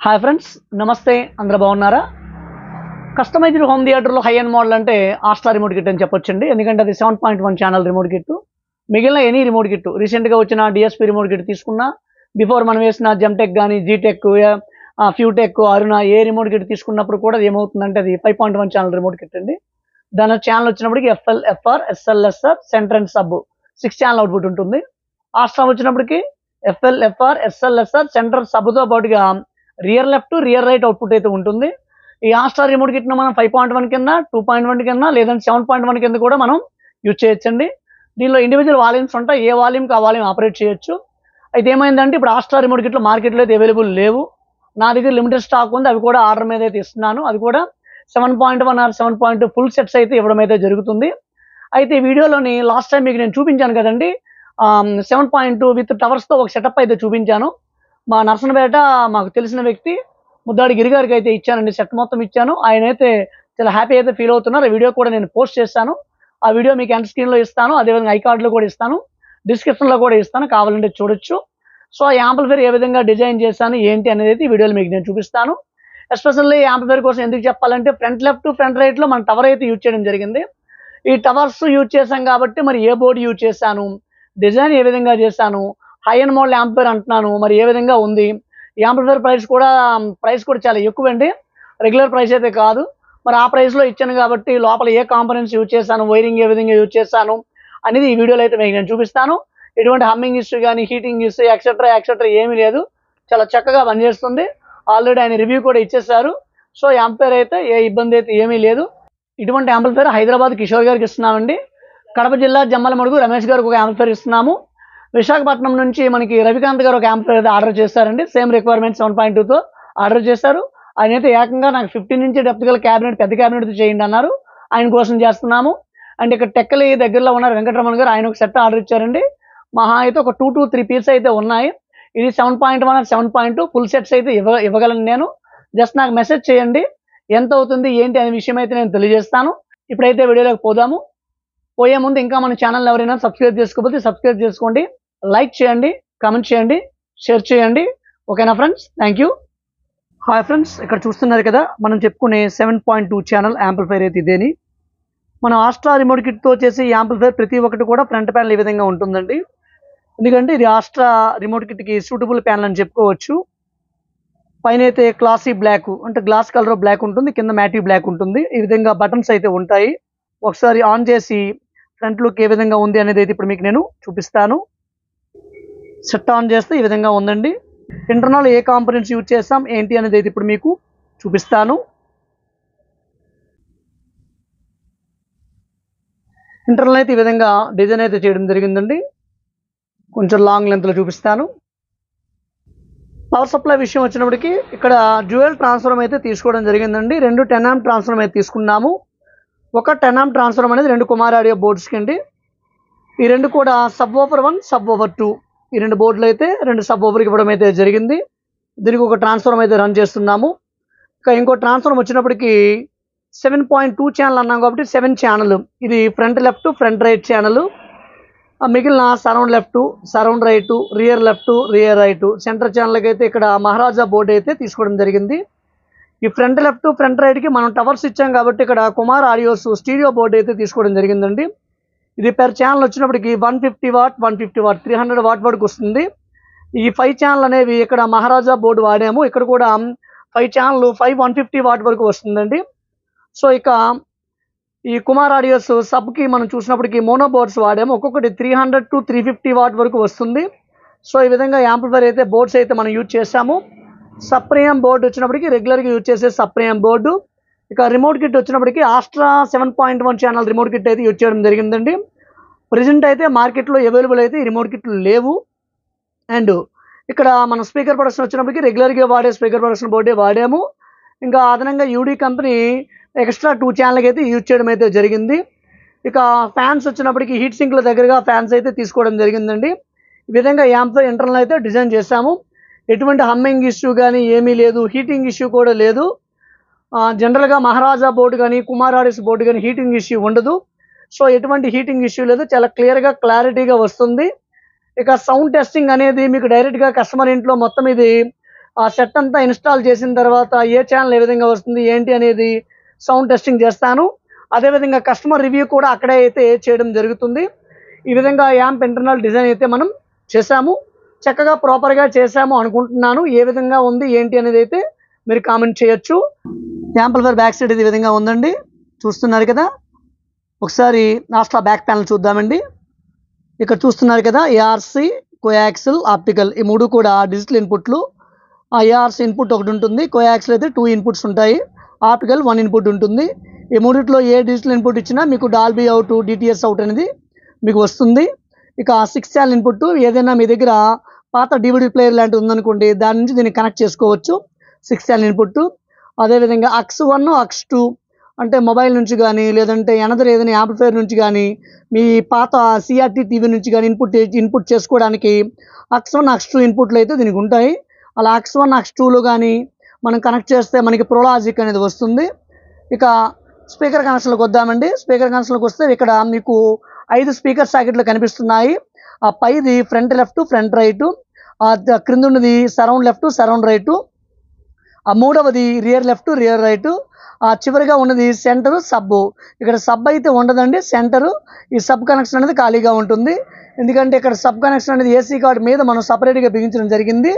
Hi friends, నమస్తే. అందరూ బాగున్నారా? కస్టమైజ్డ్ హోమ్ థియేటర్లో హై అండ్ మోడల్ అంటే ఆస్ట్రా రిమోట్ కిట్ అని చెప్పొచ్చండి. ఎందుకంటే అది 7.1 ఛానల్ రిమోట్ కిట్. మిగిలిన ఎనీ రిమోట్ కిట్ రీసెంట్గా వచ్చిన డిఎస్పీ రిమోట్ కిట్ తీసుకున్నా, బిఫోర్ మనం వేసిన జెమ్టెక్ కానీ, జీటెక్, ఫ్యూటెక్, అరుణ ఏ రిమోట్ కిట్ తీసుకున్నప్పుడు కూడా అది ఏమవుతుందంటే అది 5.1 ఛానల్ రిమోట్ కిట్ అండి. దాని ఛానల్ వచ్చినప్పటికి FL, FR, SLSR, centre and sub 6 channel output ఉంటుంది. ఆస్ట్రా వచ్చినప్పటికి ఎఫ్ఎల్, ఎఫ్ఆర్, ఎస్ఎల్ఎస్ఆర్, సెంటర్ సబ్తో పాటుగా rear left, rear right output అయితే ఉంటుంది. ఈ ఆస్ట్రా రిమోట్ కిట్ను మనం 5.1 కింద, 2.1 కింద, లేదంటే 7.1 కింద కూడా మనం యూజ్ చేయొచ్చండి. దీనిలో ఇండివిజువల్ వాల్యూమ్స్ ఉంటాయి. ఏ వాల్యూమ్కి ఆ వాల్యూమ్ ఆపరేట్ చేయొచ్చు. అయితే ఏమైందంటే ఇప్పుడు ఆస్ట్రా రిమోట్ కిట్లు మార్కెట్లో అయితే అవైలబుల్ లేవు. నా దగ్గర లిమిటెడ్ స్టాక్ ఉంది. అవి కూడా ఆర్డర్ మీద అయితే ఇస్తున్నాను. అది కూడా 7.1 ఆర్ 7.2 ఫుల్ సెట్స్ అయితే ఇవ్వడం అయితే జరుగుతుంది. అయితే ఈ వీడియోలోని లాస్ట్ టైం మీకు నేను చూపించాను కదండి, 7.2 విత్ టవర్స్తో ఒక సెటప్ అయితే చూపించాను. మా నర్సనపేట మాకు తెలిసిన వ్యక్తి ముద్దాడి గిరిగారికి అయితే ఇచ్చానండి. సెట్ మొత్తం ఇచ్చాను. ఆయన అయితే చాలా హ్యాపీ అయితే ఫీల్ అవుతున్నారు. ఆ వీడియో కూడా నేను పోస్ట్ చేస్తాను. ఆ వీడియో మీకు ఎండ్ స్క్రీన్లో ఇస్తాను. అదేవిధంగా ఐ కార్డులో కూడా ఇస్తాను, డిస్క్రిప్షన్లో కూడా ఇస్తాను, కావాలంటే చూడొచ్చు. సో ఆ యాంప్లిఫైర్ ఏ విధంగా డిజైన్ చేశాను ఏంటి అనేది అయితే ఈ వీడియోలో మీకు నేను చూపిస్తాను. ఎస్పెషల్లీ యాంప్లిఫైర్ కోసం ఎందుకు చెప్పాలంటే ఫ్రంట్ లెఫ్ట్, ఫ్రంట్ రైట్లో మన టవర్ అయితే యూజ్ చేయడం జరిగింది. ఈ టవర్స్ యూజ్ చేశాం కాబట్టి మరి ఏ బోర్డు యూజ్ చేశాను, డిజైన్ ఏ విధంగా చేశాను, హై అండ్ మోడల్ యాంప్లిఫైర్ అంటున్నాను, మరి ఏ విధంగా ఉంది. యాంప్లిఫైర్ ప్రైస్ కూడా చాలా ఎక్కువండి. రెగ్యులర్ ప్రైస్ అయితే కాదు. మరి ఆ ప్రైస్లో ఇచ్చాను కాబట్టి లోపల ఏ కాంపోనెంట్స్ యూజ్ చేశాను, వైరింగ్ ఏ విధంగా యూజ్ చేశాను అనేది ఈ వీడియోలో అయితే మీకు నేను చూపిస్తాను. ఎటువంటి హమ్మింగ్ ఇష్యూ కానీ, హీటింగ్ ఇష్యూ ఎక్సెట్రా ఏమీ లేదు. చాలా చక్కగా పనిచేస్తుంది. ఆల్రెడీ ఆయన రివ్యూ కూడా ఇచ్చేసారు. సో యాంప్లిఫైర్ అయితే ఏ ఇబ్బంది అయితే ఏమీ లేదు. ఇటువంటి యాంప్లిఫైర్ హైదరాబాద్ కిషోర్ గారికి ఇస్తున్నామండి. కడప జిల్లా జమ్మలమడుగు రమేష్ గారికి ఒక యాంప్లిఫైర్ ఇస్తున్నాము. విశాఖపట్నం నుంచి మనకి రవికాంత్ గారు ఒక యాంప్లిఫైర్ ఆర్డర్ చేస్తారండి. సేమ్ రిక్వైర్మెంట్ 7.2తో ఆర్డర్ చేశారు. ఆయన అయితే ఏకంగా నాకు 15 ఇంచ్ డెప్త్ గల క్యాబినెట్, పెద్ద క్యాబినెట్ చేయండి అన్నారు. ఆయన కోసం చేస్తున్నాము. అండ్ ఇక్కడ టెక్కలి దగ్గరలో ఉన్నారు వెంకటరమణ గారు, ఆయన ఒక సెట్ ఆర్డర్ ఇచ్చారండి. మహా అయితే ఒక 2 to 3 పీస్ అయితే ఉన్నాయి. ఇది 7.1 7.2 ఫుల్ సెట్స్ అయితే ఇవ్వగలను నేను. జస్ట్ నాకు మెసేజ్ చేయండి ఎంత అవుతుంది ఏంటి అనే విషయం అయితే నేను తెలియజేస్తాను. ఇప్పుడైతే వీడియోలోకి పోదాము. పోయే ముందు ఇంకా మన ఛానల్ ఎవరైనా సబ్స్క్రైబ్ చేసుకోకపోతే సబ్స్క్రైబ్ చేసుకోండి, లైక్ చేయండి, కామెంట్ చేయండి, షేర్ చేయండి. ఓకేనా friends? Thank you. Hi friends, ఇక్కడ చూస్తున్నారు కదా మనం చెప్పుకునే 7.2 ఛానల్ యాంప్లిఫైర్ అయితే ఇదేని. మన ఆస్ట్రా రిమోట్ కిట్తో చేసే యాంప్లిఫైర్ ప్రతి ఒక్కటి కూడా ఫ్రంట్ ప్యానల్ ఈ విధంగా ఉంటుందండి. ఎందుకంటే ఇది ఆస్ట్రా రిమోట్ కిట్కి సూటబుల్ ప్యానల్ అని చెప్పుకోవచ్చు. పైన అయితే క్లాసీ బ్లాక్ అంటే గ్లాస్ కలర్ బ్లాక్ ఉంటుంది, కింద మ్యాటీ బ్లాక్ ఉంటుంది. ఈ విధంగా బటన్స్ అయితే ఉంటాయి. ఒకసారి ఆన్ చేసి ఫ్రంట్ లుక్ ఏ విధంగా ఉంది అనేది అయితే ఇప్పుడు మీకు నేను చూపిస్తాను. సెట్ ఆన్ చేస్తే ఈ విధంగా ఉందండి. ఇంటర్నల్ ఏ కాంపోనెంట్స్ యూజ్ చేస్తాం ఏంటి అనేది అయితే ఇప్పుడు మీకు చూపిస్తాను. ఇంటర్నల్ అయితే ఈ విధంగా డిజైన్ అయితే చేయడం జరిగిందండి. కొంచెం లాంగ్ లెంత్లో చూపిస్తాను. పవర్ సప్లై విషయం వచ్చినప్పటికీ ఇక్కడ డ్యూయల్ ట్రాన్స్ఫార్మర్ అయితే తీసుకోవడం జరిగిందండి. 2 10 amp ట్రాన్స్ఫార్మర్ అయితే తీసుకున్నాము. ఒక 10 amp ట్రాన్స్ఫార్మర్ అనేది 2 కుమార్ ఆడియో బోర్డ్స్కి అండి. ఈ 2 కూడా సబ్ ఓవర్ 1, సబ్ ఓవర్ 2, ఈ 2 బోర్డులు అయితే 2 సబ్ ఓవర్కి ఇవ్వడం అయితే జరిగింది. దీనికి ఒక ట్రాన్స్ఫార్మర్ అయితే రన్ చేస్తున్నాము. ఇంకో ట్రాన్స్ఫార్మర్ వచ్చినప్పటికీ 7.2 ఛానల్ అన్నాం కాబట్టి 7 ఛానల్. ఇది front left, front right channel. మిగిలిన surround left, surround right, rear left, rear right, centre ఛానల్కి అయితే ఇక్కడ మహారాజా బోర్డు అయితే తీసుకోవడం జరిగింది. ఈ ఫ్రంట్ లెఫ్ట్, ఫ్రంట్ రైట్కి మనం టవర్స్ ఇచ్చాం కాబట్టి ఇక్కడ కుమార్ ఆడియోస్ స్టీరియో బోర్డు అయితే తీసుకోవడం జరిగిందండి. ఇది పెర్ ఛానల్ వచ్చినప్పటికి 150 వాట్, 150 వాట్, 300 వాట్ వరకు వస్తుంది. ఈ 5 ఛానల్ అనేవి ఇక్కడ మహారాజా బోర్డు వాడాము. ఇక్కడ కూడా 5 ఛానల్ 150 వాట్ వరకు వస్తుందండి. సో ఇక ఈ కుమార్ ఆడియోస్ సబ్కి మనం చూసినప్పటికి మోనో బోర్డ్స్ వాడాము. ఒక్కొక్కటి 300 to 350 వాట్ వరకు వస్తుంది. సో ఈ విధంగా యాంప్లిఫైర్ అయితే బోర్డ్స్ అయితే మనం యూజ్ చేసాము. సప్రియం బోర్డు వచ్చినప్పటికి రెగ్యులర్గా యూజ్ చేసే సప్రియం బోర్డు. ఇక రిమోట్ కిట్ వచ్చినప్పటికి ఆస్ట్రా 7.1 ఛానల్ రిమోట్ కిట్ అయితే యూజ్ చేయడం జరిగిందండి. ప్రజెంట్ అయితే మార్కెట్లో అవైలబుల్ అయితే ఈ రిమోట్ కిట్లు లేవు. అండ్ ఇక్కడ మన స్పీకర్ ప్రొడక్షన్ వచ్చినప్పటికి రెగ్యులర్గా వాడే స్పీకర్ ప్రొడక్షన్ బోర్డే వాడాము. ఇంకా అదనంగా యూడీ కంపెనీ ఎక్స్ట్రా 2 ఛానల్కి అయితే యూజ్ చేయడం అయితే జరిగింది. ఇక ఫ్యాన్స్ వచ్చినప్పటికి హీట్ సింక్ల దగ్గరగా ఫ్యాన్స్ అయితే తీసుకోవడం జరిగిందండి. ఈ విధంగా యాంప్లిఫైర్ ఇంటర్నల్ అయితే డిజైన్ చేశాము. ఎటువంటి హమ్మింగ్ ఇష్యూ కానీ ఏమీ లేదు, హీటింగ్ ఇష్యూ కూడా లేదు. జనరల్గా మహారాజా బోర్డు కానీ, కుమార్ ఆడియోస్ బోర్డు కానీ హీటింగ్ ఇష్యూ ఉండదు. సో ఎటువంటి హీటింగ్ ఇష్యూ లేదు, చాలా క్లియర్గా క్లారిటీగా వస్తుంది. ఇక సౌండ్ టెస్టింగ్ అనేది మీకు డైరెక్ట్గా కస్టమర్ ఇంట్లో మొత్తం ఇది ఆ సెట్ అంతా ఇన్స్టాల్ చేసిన తర్వాత ఏ ఛానల్ ఏ విధంగా వస్తుంది ఏంటి అనేది సౌండ్ టెస్టింగ్ చేస్తాను. అదేవిధంగా కస్టమర్ రివ్యూ కూడా అక్కడే అయితే చేయడం జరుగుతుంది. ఈ విధంగా యాంప్ ఇంటర్నల్ డిజైన్ అయితే మనం చేసాము. చక్కగా ప్రాపర్గా చేసాము అనుకుంటున్నాను. ఏ విధంగా ఉంది ఏంటి అనేది అయితే మీరు కామెంట్ చేయొచ్చు. యాంప్లిఫైర్ బ్యాక్ సైడ్ ఇది విధంగా ఉందండి, చూస్తున్నారు కదా. ఒకసారి ఆస్ట్రా బ్యాక్ ప్యానల్ చూద్దామండి. ఇక్కడ చూస్తున్నారు కదా, ఏఆర్సి, కోయాక్సిల్, ఆప్టికల్ ఈ మూడు కూడా డిజిటల్ ఇన్పుట్లు. ఆ ఏఆర్సి ఇన్పుట్ ఒకటి ఉంటుంది, కోయాక్సిల్ అయితే 2 ఇన్పుట్స్ ఉంటాయి, ఆప్టికల్ 1 ఇన్పుట్ ఉంటుంది. ఈ మూడిట్లో ఏ డిజిటల్ ఇన్పుట్ ఇచ్చినా మీకు డాల్బీ అవుట్, డిటిఎస్ అవుట్ అనేది మీకు వస్తుంది. ఇక 6 ఛానల్ ఇన్పుట్, ఏదైనా మీ దగ్గర పాత డివిడి ప్లేయర్ లాంటిది ఉందనుకోండి, దాని నుంచి దీన్ని కనెక్ట్ చేసుకోవచ్చు 6 ఛానల్ ఇన్పుట్. అదేవిధంగా AUX1, AUX2 అంటే మొబైల్ నుంచి కానీ లేదంటే ఎనదర్ ఏదైనా యాంప్లిఫైర్ నుంచి కానీ మీ పాత సిఆర్టీ టీవీ నుంచి కానీ ఇన్పుట్ చేసుకోవడానికి AUX1, AUX2 ఇన్పుట్లు అయితే దీనికి ఉంటాయి. అలా AUX1, AUX2లో కానీ మనం కనెక్ట్ చేస్తే మనకి ప్రోలాజిక్ అనేది వస్తుంది. ఇక స్పీకర్ కనెక్షన్లకు వద్దామండి. స్పీకర్ కనెక్షన్లకు వస్తే ఇక్కడ మీకు 5 స్పీకర్ సాకెట్లు కనిపిస్తున్నాయి. ఆ పైది ఫ్రంట్ లెఫ్ట్, ఫ్రంట్ రైట్, క్రింద ఉన్నది సరౌండ్ లెఫ్ట్, సరౌండ్ రైట్, ఆ మూడవది రియర్ లెఫ్ట్, రియర్ రైట్, ఆ చివరిగా ఉన్నది సెంటర్ సబ్. ఇక్కడ సబ్ అయితే ఉండదండి, సెంటరు. ఈ సబ్ కనెక్షన్ అనేది ఖాళీగా ఉంటుంది, ఎందుకంటే ఇక్కడ సబ్ కనెక్షన్ అనేది ఏసీ కార్డు మీద మనం సపరేట్గా బిగించడం జరిగింది.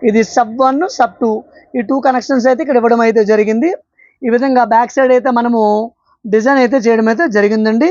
ఇది సబ్ 1, సబ్ 2 ఈ 2 కనెక్షన్స్ అయితే ఇక్కడ ఇవ్వడం అయితే జరిగింది. ఈ విధంగా బ్యాక్ సైడ్ అయితే మనము డిజైన్ అయితే చేయడం అయితే జరిగిందండి.